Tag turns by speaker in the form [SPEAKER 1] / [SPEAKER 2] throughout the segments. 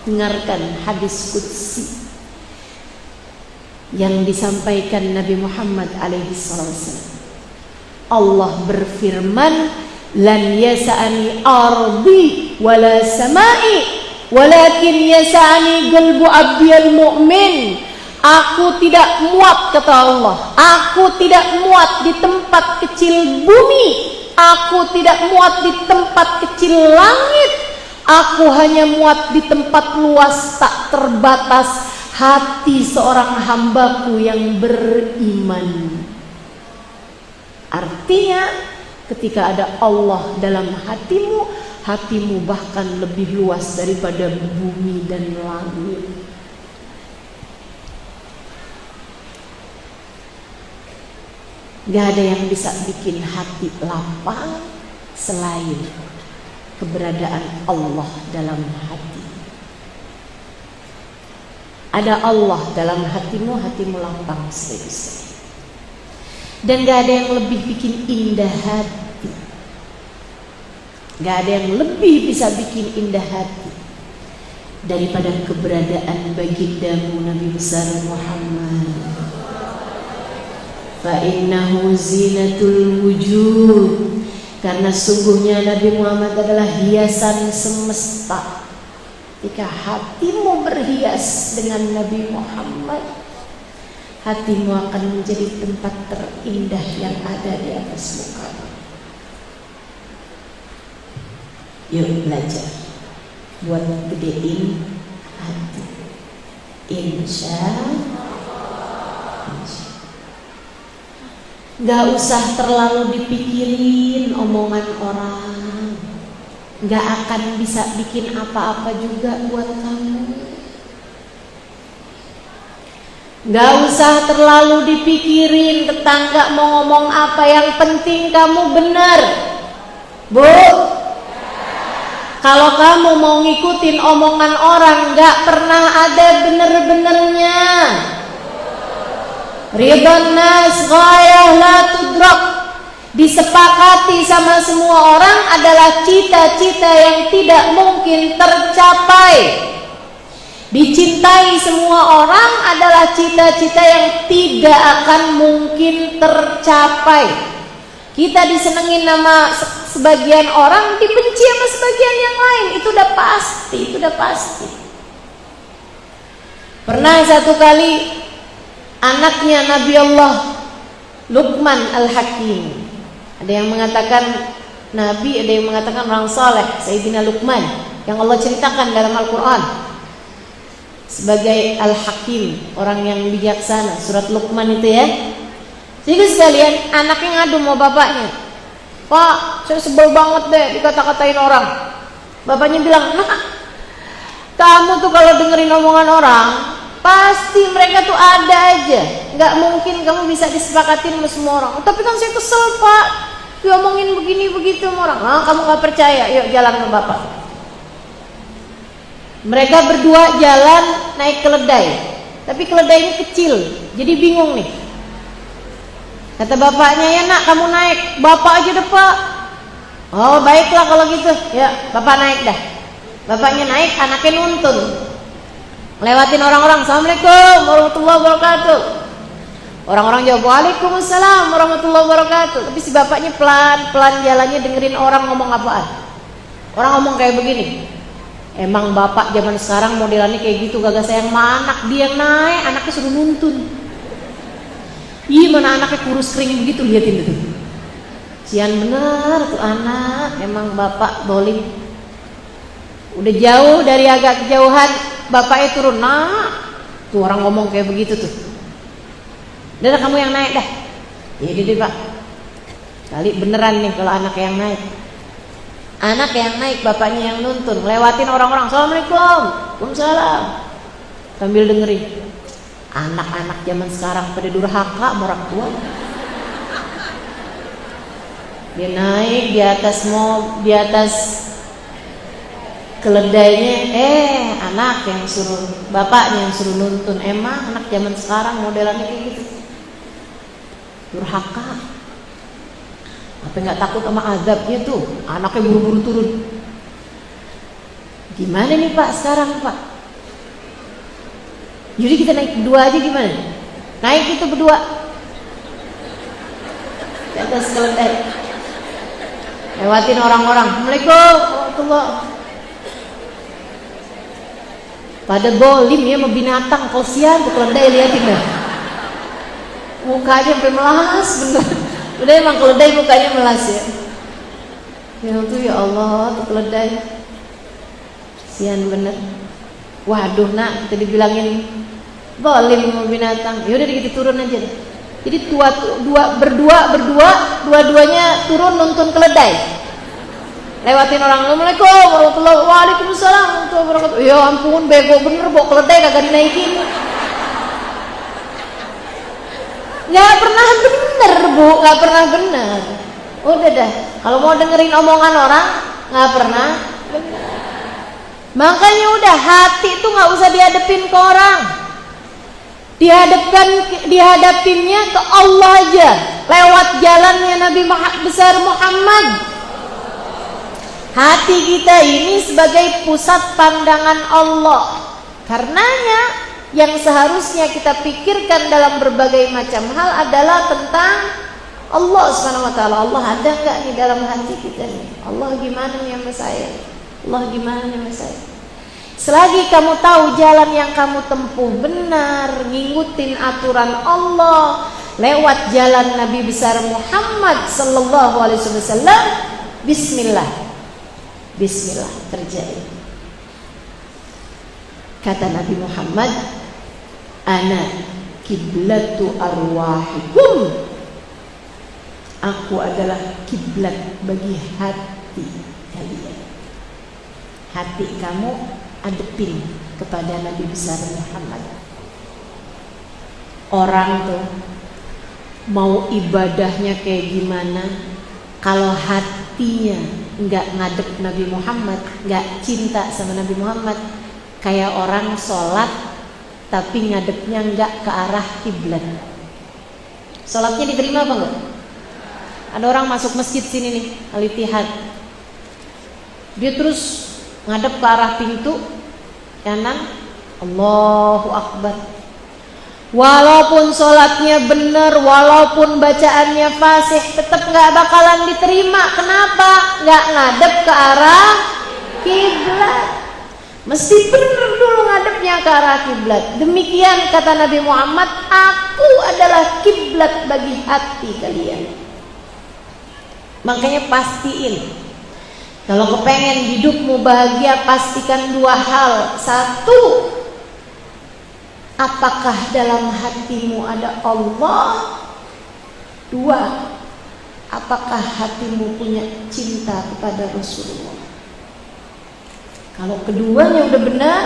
[SPEAKER 1] Dengarkan hadis qudsi yang disampaikan Nabi Muhammad alaihi wasallam. Allah berfirman, "Lan yasa'ani ardi wala samai, walakin yasa'ani qalbu abdiyal mu'min." Aku tidak muat, kata Allah. Aku tidak muat di tempat kecil bumi. Aku tidak muat di tempat kecil langit. Aku hanya muat di tempat luas tak terbatas, hati seorang hambaku yang beriman. Artinya, ketika ada Allah dalam hatimu, hatimu bahkan lebih luas daripada bumi dan langit. Gak ada yang bisa bikin hati lapang selain keberadaan Allah dalam hati. Ada Allah dalam hatimu, hatimu lapang selesai. Dan gak ada yang lebih bikin indah hati. Gak ada yang lebih bisa bikin indah hati daripada keberadaan bagindamu Nabi besar Muhammad. Fa'innahu zinatul wujud, karena sungguhnya Nabi Muhammad adalah hiasan semesta. Jika hatimu berhias dengan Nabi Muhammad, hatimu akan menjadi tempat terindah yang ada di atas muka. Yuk belajar buat gedein hati, insya Allah. Gak usah terlalu dipikirin omongan orang. Gak akan bisa bikin apa-apa juga buat kamu. Gak usah terlalu dipikirin tetangga mau ngomong apa. Yang penting kamu benar, Bu. Kalau kamu mau ngikutin omongan orang, gak pernah ada bener-benernya. Ridwan nas ghayah la tudrak, disepakati sama semua orang adalah cita-cita yang tidak mungkin tercapai. Dicintai semua orang adalah cita-cita yang tidak akan mungkin tercapai. Kita disenengin sama sebagian orang, dibenci sama sebagian yang lain, itu udah pasti, itu udah pasti. Pernah satu kali anaknya Nabi Allah Luqman Al-Hakim, ada yang mengatakan Nabi, ada yang mengatakan orang soleh, Sayyidina Luqman, yang Allah ceritakan dalam Al-Quran sebagai Al-Hakim, orang yang bijaksana, surat Luqman itu ya. Jadi sekalian, anaknya ngadu sama bapaknya, "Pak, saya sebel banget deh dikata-katain orang." Bapaknya bilang, "Nah, kamu tuh kalau dengerin omongan orang, pasti mereka tuh ada aja. Gak mungkin kamu bisa disepakatin sama semua orang." "Tapi kan saya kesel, Pak, diomongin begini begitu sama orang." "Nah, kamu gak percaya, yuk jalan sama bapak." Mereka berdua jalan naik keledai, tapi keledainya kecil, jadi bingung nih. Kata bapaknya, "Ya nak, kamu naik, bapak aja deh Pak." "Oh baiklah kalau gitu, ya bapak naik dah." Bapaknya naik, anaknya nuntun, lewatin orang-orang, "Assalamualaikum warahmatullahi wabarakatuh." Orang-orang jawab, "Waalaikumsalam warahmatullahi wabarakatuh." Tapi si bapaknya pelan-pelan jalannya, dengerin orang ngomong apaan. Orang ngomong kayak begini, "Emang bapak zaman sekarang modelannya kayak gitu, gagak sayang sama anak, dia yang naik, anaknya suruh nuntun." Ih, mana anaknya kurus kering begitu, liatin itu. Sian bener tuh anak, emang bapak dolim. Udah jauh, dari agak kejauhan, bapaknya turun. "Nah, tuh orang ngomong kayak begitu tuh. Udah kamu yang naik dah." "Iya deh Pak." Kali beneran nih kalau anak yang naik. Anak yang naik, bapaknya yang nuntun, lewatin orang-orang, "Assalamualaikum." "Waalaikumsalam." Sambil dengerin. Anak-anak zaman sekarang pada durhaka sama orang tua. Dia naik di atas keledainya, anak yang suruh, bapaknya yang suruh nuntun. Emang anak zaman sekarang modelannya kayak gitu, durhaka. Apa nggak takut sama azabnya tuh? Anaknya buru-buru turun. Gimana nih Pak sekarang Pak? Jadi kita naik berdua aja gimana? Naik itu berdua di atas keledai, lewatin orang-orang, Assalamualaikum warahmatullahi. Pada golim ya sama binatang, kasihan tuh keledai, liatin dah. Mukanya sampai melas bener. Udah emang keledai mukanya melas ya. Ya tuh ya Allah tuh keledai. Kasihan bener. Waduh nak, kita dibilangin golim sama binatang. Ya udah kita turun aja. Jadi dua-duanya turun nuntun keledai. Lewatin orang, Assalamualaikum warahmatullahi wabarakatuh. Waalaikumsalam warahmatullahi wabarakatuh. Ya ampun, bego bener bawa keledai kagak dinaikin. Gak pernah bener bu, gak pernah bener. Udah dah, kalau mau dengerin omongan orang gak pernah bener. Makanya udah, hati itu gak usah dihadapin ke orang, dihadapinnya ke Allah aja, lewat jalannya Nabi besar Muhammad. Hati kita ini sebagai pusat pandangan Allah. Karenanya yang seharusnya kita pikirkan dalam berbagai macam hal adalah tentang Allah Subhanahu wa taala. Allah ada enggak nih dalam hati kita nih? Allah gimana nih sama saya? Allah gimana nih sama saya? Selagi kamu tahu jalan yang kamu tempuh benar, ngikutin aturan Allah, lewat jalan Nabi besar Muhammad sallallahu alaihi wasallam, bismillah. Bismillah, kerjain. Kata Nabi Muhammad, ana kiblatu arwahikum. Aku adalah kiblat bagi hati kalian. Hati kamu adepin kepada Nabi besar Muhammad. Orang tuh mau ibadahnya kayak gimana, kalau hatinya nggak ngadep Nabi Muhammad, nggak cinta sama Nabi Muhammad, kayak orang sholat tapi ngadepnya nggak ke arah kiblat. Sholatnya diterima apa enggak? Ada orang masuk masjid sini nih, Al-Ittihad, dia terus ngadep ke arah pintu kanan, Allahu Akbar. Walaupun sholatnya benar, walaupun bacaannya fasih, tetap nggak bakalan diterima. Kenapa? Nggak ngadep ke arah kiblat. Mesti benar dulu ngadepnya ke arah kiblat. Demikian kata Nabi Muhammad, aku adalah kiblat bagi hati kalian. Makanya pastiin, kalau kepengen hidupmu bahagia, pastikan dua hal. Satu, apakah dalam hatimu ada Allah? Dua, apakah hatimu punya cinta kepada Rasulullah? Kalau keduanya udah benar,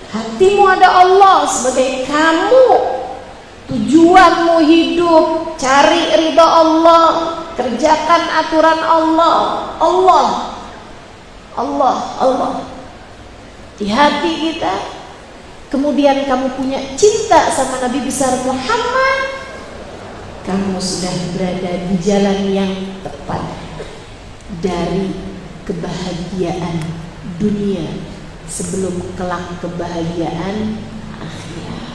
[SPEAKER 1] hatimu ada Allah sebagai kamu, tujuanmu hidup, cari ridha Allah, kerjakan aturan Allah, Allah, Allah, Allah di hati kita. Kemudian kamu punya cinta sama Nabi besar Muhammad, kamu sudah berada di jalan yang tepat dari kebahagiaan dunia sebelum kelak kebahagiaan akhirat.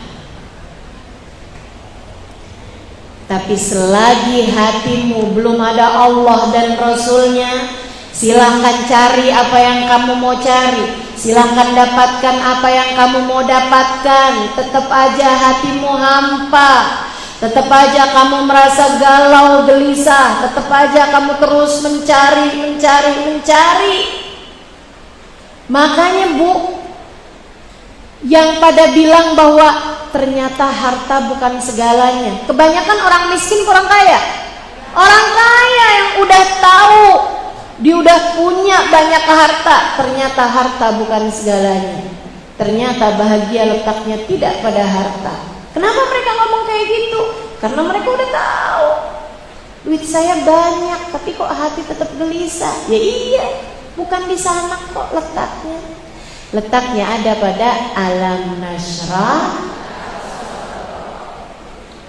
[SPEAKER 1] Tapi selagi hatimu belum ada Allah dan Rasulnya, silahkan cari apa yang kamu mau cari, silahkan dapatkan apa yang kamu mau dapatkan. Tetap aja hatimu hampa, tetap aja kamu merasa galau gelisah, tetap aja kamu terus mencari. Makanya bu, yang pada bilang bahwa ternyata harta bukan segalanya, kebanyakan orang miskin kurang kaya. Orang kaya yang udah tahu dia udah punya banyak harta, ternyata harta bukan segalanya. Ternyata bahagia letaknya tidak pada harta. Kenapa mereka ngomong kayak gitu? Karena mereka udah tahu, duit saya banyak tapi kok hati tetap gelisah. Ya iya, bukan di sana kok letaknya. Letaknya ada pada alam nasrah.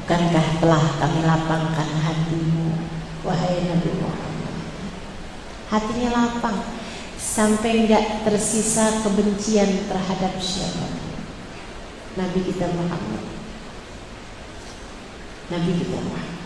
[SPEAKER 1] Bukankah telah kami lapangkan hatimu, wahai Nabi Muhammad? Hatinya lapang sampai enggak tersisa kebencian terhadap siapa. Nabi kita Muhammad. Nabi kita Muhammad.